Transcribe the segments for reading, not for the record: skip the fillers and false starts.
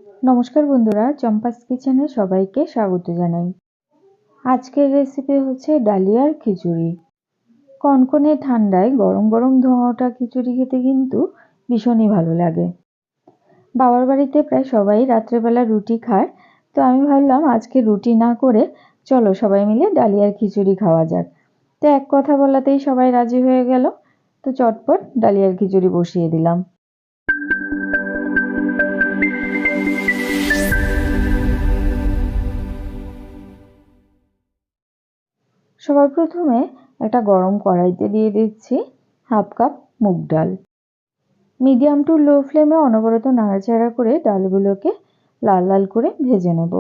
নমস্কার বন্ধুরা, চম্পাস কিচেনে সবাইকে স্বাগত জানাই। আজকের রেসিপি হচ্ছে ডালিয়ার খিচুড়ি। কনকনে ঠান্ডায় গরম গরম ধোঁয়া ওঠা খিচুড়ি খেতে কিন্তু ভীষণই ভালো লাগে। বাবার বাড়িতে প্রায় সবাই রাত্রেবেলা রুটি খায়, তো আমি ভাবলাম আজকে রুটি না করে চলো সবাই মিলে ডালিয়ার খিচুড়ি খাওয়া যাক। তো এক কথা বলাতেই সবাই রাজি হয়ে গেল। তো চটপট ডালিয়ার খিচুড়ি বসিয়ে দিলাম। সবার প্রথমে একটা গরম কড়াইতে দিয়ে দিচ্ছি হাফ কাপ মুগ ডাল। মিডিয়াম টু লো ফ্লেমে অনবরত নাড়াচাড়া করে ডালগুলোকে লাল লাল করে ভেজে নেব।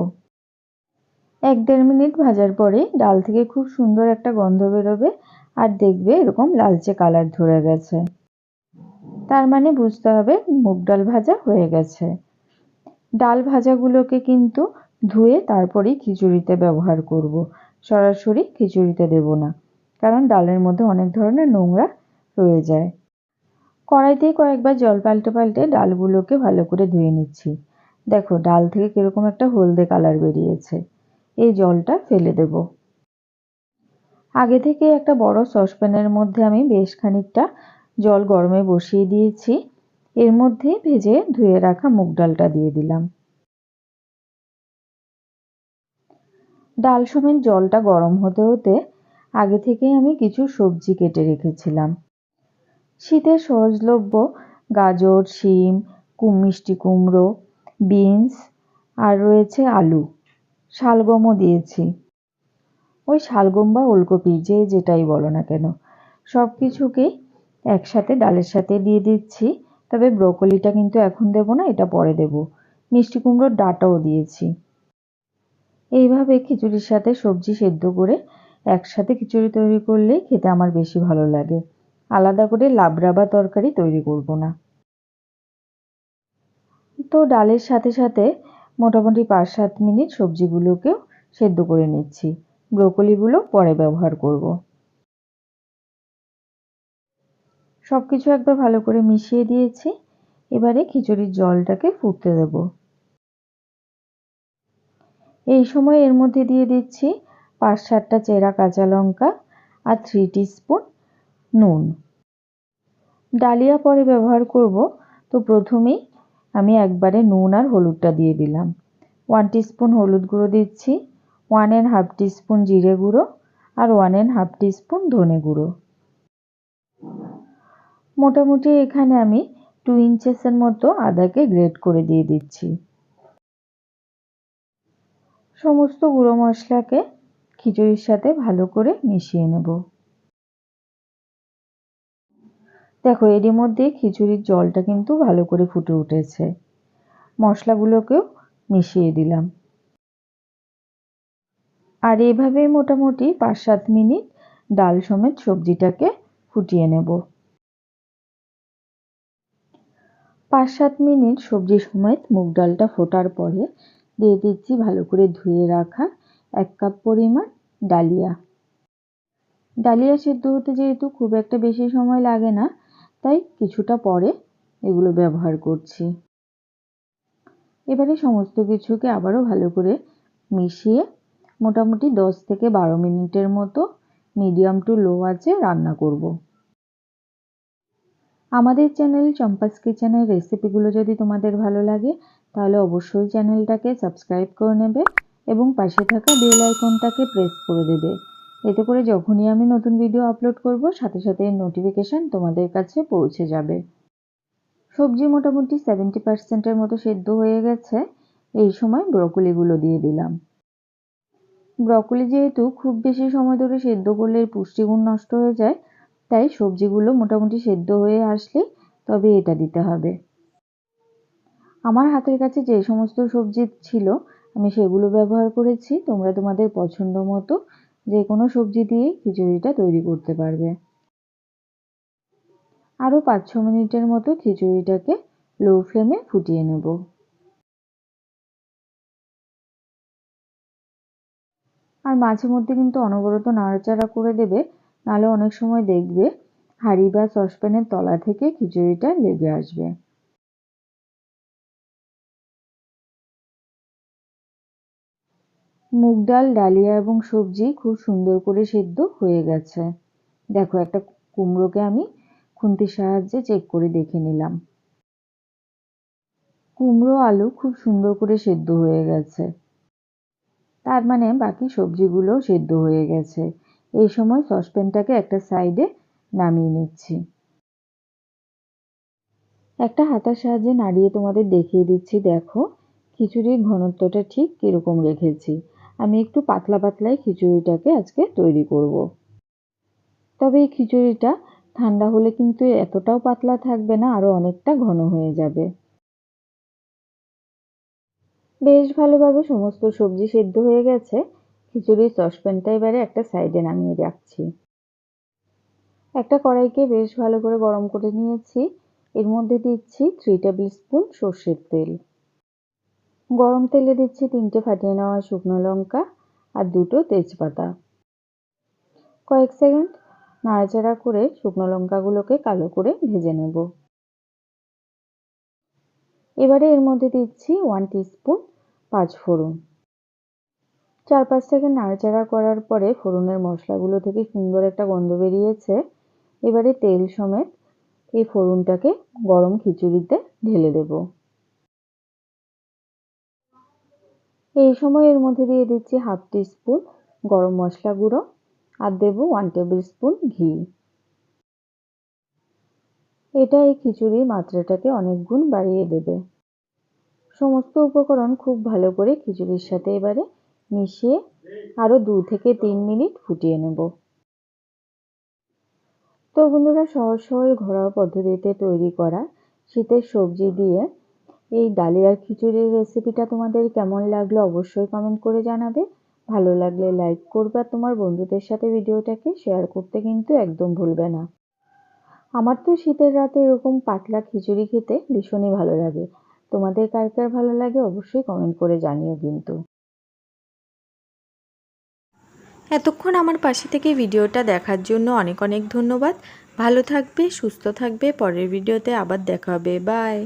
1-1.5 মিনিট ভাজার পরে ডাল থেকে খুব সুন্দর একটা গন্ধ বেরোবে, আর দেখবে এরকম লালচে কালার ধরে গেছে, তার মানে বুঝতে হবে মুগ ডাল ভাজা হয়ে গেছে। ডাল ভাজাগুলোকে কিন্তু ধুয়ে তারপরেই খিচুড়িতে ব্যবহার করব, সরাসরি খিচুড়িতে দেব না, কারণ ডালের মধ্যে অনেক ধরনের নোংরা রয়ে যায়। কড়াইতেই কয়েকবার জল পাল্টে পাল্টে ডালগুলোকে ভালো করে ধুয়ে নিচ্ছি। দেখো ডাল থেকে কিরকম একটা হলদে কালার বেরিয়েছে, এই জলটা ফেলে দেব। আগে থেকে একটা বড় সসপ্যানের মধ্যে আমি বেশ খানিকটা জল গরমে বসিয়ে দিয়েছি। এর মধ্যে ভেজে ধুয়ে রাখা মুগ ডালটা দিয়ে দিলাম। ডাল সমেত জলটা গরম হতে হতে আগে থেকেই আমি কিছু সবজি কেটে রেখেছিলাম। শীতের সহজলভ্য গাজর, শিম, মিষ্টি কুমড়ো, বিনস, আর রয়েছে আলু, শালগমও দিয়েছি। ওই শালগম বা ওলকপি যে যেটাই বলো না কেন, সব কিছুকেই একসাথে ডালের সাথে দিয়ে দিচ্ছি। তবে ব্রোকলিটা কিন্তু এখন দেবো না, এটা পরে দেব। মিষ্টি কুমড়োর ডাঁটাও দিয়েছি। এইভাবে খিচুড়ির সাথে সবজি সেদ্ধ করে একসাথে খিচুড়ি তৈরি করলেই খেতে আমার বেশি ভালো লাগে। আলাদা করে লাবড়া বা তরকারি তৈরি করব না। তো ডালের সাথে সাথে মোটামুটি 5-7 মিনিট সবজিগুলোকেও সেদ্ধ করে নিচ্ছি। ব্রোকলিগুলো পরে ব্যবহার করব। সবকিছু একবার ভালো করে মিশিয়ে দিয়েছি। এবারে খিচুড়ির জলটাকে ফুটতে দেব। এই সময় এর মধ্যে দিয়ে দিচ্ছি 5-7টা চেরা কাঁচা লঙ্কা আর 3 টিস্পুন নুন। ডালিয়া পরে ব্যবহার করব, তো প্রথমেই আমি একবারে নুন আর হলুদটা দিয়ে দিলাম। 1 টিস্পুন হলুদ গুঁড়ো দিচ্ছি, 1.5 টিস্পুন জিরে গুঁড়ো আর 1.5 টিস্পুন ধনে গুঁড়ো। মোটামুটি এখানে আমি 2 ইঞ্চেসের মতো আদাকে গ্রেট করে দিয়ে দিচ্ছি। সমস্ত গুঁড়ো মশলাকে খিচুড়ির সাথে ভালো করে মিশিয়ে নেব। দেখো এরই মধ্যে খিচুড়ির জলটা কিন্তু ভালো করে ফুটে উঠেছে। মশলাগুলোকেও মিশিয়ে দিলাম। আর এইভাবে মোটামুটি 5-7 মিনিট ডাল সমেত সবজিটাকে ফুটিয়ে নেব। 5-7 মিনিট সবজি সমেত মুগ ডালটা ফোটার পরে দিয়ে দিচ্ছি ভালো করে ধুয়ে রাখা 1 কাপ পরিমাণ ডালিয়া। ডালিয়া সেদ্ধ হতে যেহেতু খুব একটা বেশি সময় লাগে না, তাই কিছুটা পরে এগুলো ব্যবহার করছি। এবারে সমস্ত কিছুকে আবারও ভালো করে মিশিয়ে মোটামুটি 10-12 মিনিটের মতো মিডিয়াম টু লো আঁচে রান্না করব। আমাদের চ্যানেল চম্পাস কিচেনের রেসিপিগুলো যদি তোমাদের ভালো লাগে তাহলে অবশ্যই চ্যানেলটাকে সাবস্ক্রাইব করে নেবে এবং পাশে থাকা বেল আইকনটাকে প্রেস করে দেবে। এতে করে যখনই আমি নতুন ভিডিও আপলোড করব সাথে সাথে নোটিফিকেশন তোমাদের কাছে পৌঁছে যাবে। সবজি মোটামুটি 70% মতো সেদ্ধ হয়ে গেছে। এই সময় ব্রকলিগুলো দিয়ে দিলাম। ব্রকলি যেহেতু খুব বেশি সময় ধরে সেদ্ধ করলে এর পুষ্টিগুণ নষ্ট হয়ে যায়, তাই সবজিগুলো মোটামুটি সেদ্ধ হয়ে আসলে তবে এটা দিতে হবে। আমার হাতের কাছে যে সমস্ত সবজি ছিল আমি সেগুলো ব্যবহার করেছি। তোমরা তোমাদের পছন্দ মতো যে কোনো সবজি দিয়ে খিচুড়িটা তৈরি করতে পারবে। আরও 5-6 মিনিটের মতো খিচুড়িটাকে লো ফ্লেমে ফুটিয়ে নেব। আর মাঝে মধ্যে কিন্তু অনবরত নাড়াচাড়া করে দেবে, নাহলে অনেক সময় দেখবে হাঁড়ি বা সসপ্যানের তলা থেকে খিচুড়িটা লেগে আসবে। মুগ ডাল, ডালিয়া এবং সবজি খুব সুন্দর করে সেদ্ধ হয়ে গেছে। দেখো, একটা কুমড়োকে আমি খুন্তির সাহায্যে চেক করে দেখে নিলাম। কুমড়ো, আলু খুব সুন্দর করে সেদ্ধ হয়ে গেছে। তার মানে বাকি সবজিগুলোও সেদ্ধ হয়ে গেছে। এই সময় সসপ্যানটাকে একটা সাইডে নামিয়ে নিচ্ছি। একটা হাতার সাহায্যে নাড়িয়ে তোমাদের দেখিয়ে দিচ্ছি। দেখো, খিচুড়ির ঘনত্বটা ঠিক কিরকম রেখেছি। আমি একটু পাতলা পাতলাই খিচুড়িটাকে আজকে তৈরি করব। তবে এই খিচুড়িটা ঠান্ডা হলে কিন্তু এতটাও পাতলা থাকবে না, আরো অনেকটা ঘন হয়ে যাবে। বেশ ভালোভাবে সমস্ত সবজি সেদ্ধ হয়ে গেছে। খিচুড়ির সসপ্যানটা এবারে একটা সাইডে নামিয়ে রাখছি। একটা কড়াইকে বেশ ভালো করে গরম করে নিয়েছি। এর মধ্যে দিচ্ছি 3 টেবিল স্পুন সর্ষের তেল। গরম তেলে দিচ্ছি 3টে ফাটিয়ে নেওয়া শুকনো লঙ্কা আর 2টো তেজপাতা। কয়েক সেকেন্ড নাড়াচাড়া করে শুকনো লঙ্কাগুলোকে কালো করে ভেজে নেব। এবারে এর মধ্যে দিচ্ছি 1 টিস্পুন পাঁচফোড়ন। 4-5 সেকেন্ড নাড়াচাড়া করার পরে ফোড়নের মশলাগুলো থেকে সুন্দর একটা গন্ধ বেরিয়েছে। এবারে তেল সমেত এই ফোড়নটাকে গরম খিচুড়িতে ঢেলে দেব। এই সময় এর মধ্যে দিয়ে দিচ্ছি 1/2 টিস্পুন গরম মশলা গুঁড়ো আর দেব 1 টেবিল স্পুন ঘি। এটা এই খিচুড়ির মাত্রাটাকে অনেক গুণ বাড়িয়ে দেবে। সমস্ত উপকরণ খুব ভালো করে খিচুড়ির সাথে এবারে মিশিয়ে আরো 2 থেকে 3 মিনিট ফুটিয়ে নেব। তো বন্ধুরা, সহজ সরল ঘরোয়া পদ্ধতিতে তৈরি করা শীতের সবজি দিয়ে এই ডালিয়ার খিচুড়ির রেসিপিটা তোমাদের কেমন লাগলো অবশ্যই কমেন্ট করে জানাবে। ভালো লাগলে লাইক করবে আর তোমার বন্ধুদের সাথে ভিডিওটাকে শেয়ার করতে কিন্তু একদম ভুলবে না। আমার তো শীতের রাতে এরকম পাতলা খিচুড়ি খেতে ভীষণই ভালো লাগে। তোমাদের কার কার ভালো লাগে অবশ্যই কমেন্ট করে জানিও কিন্তু। এতক্ষণ আমার পাশে থেকে ভিডিওটা দেখার জন্য অনেক অনেক ধন্যবাদ। ভালো থাকবে, সুস্থ থাকবে। পরের ভিডিওতে আবার দেখা হবে। বাই।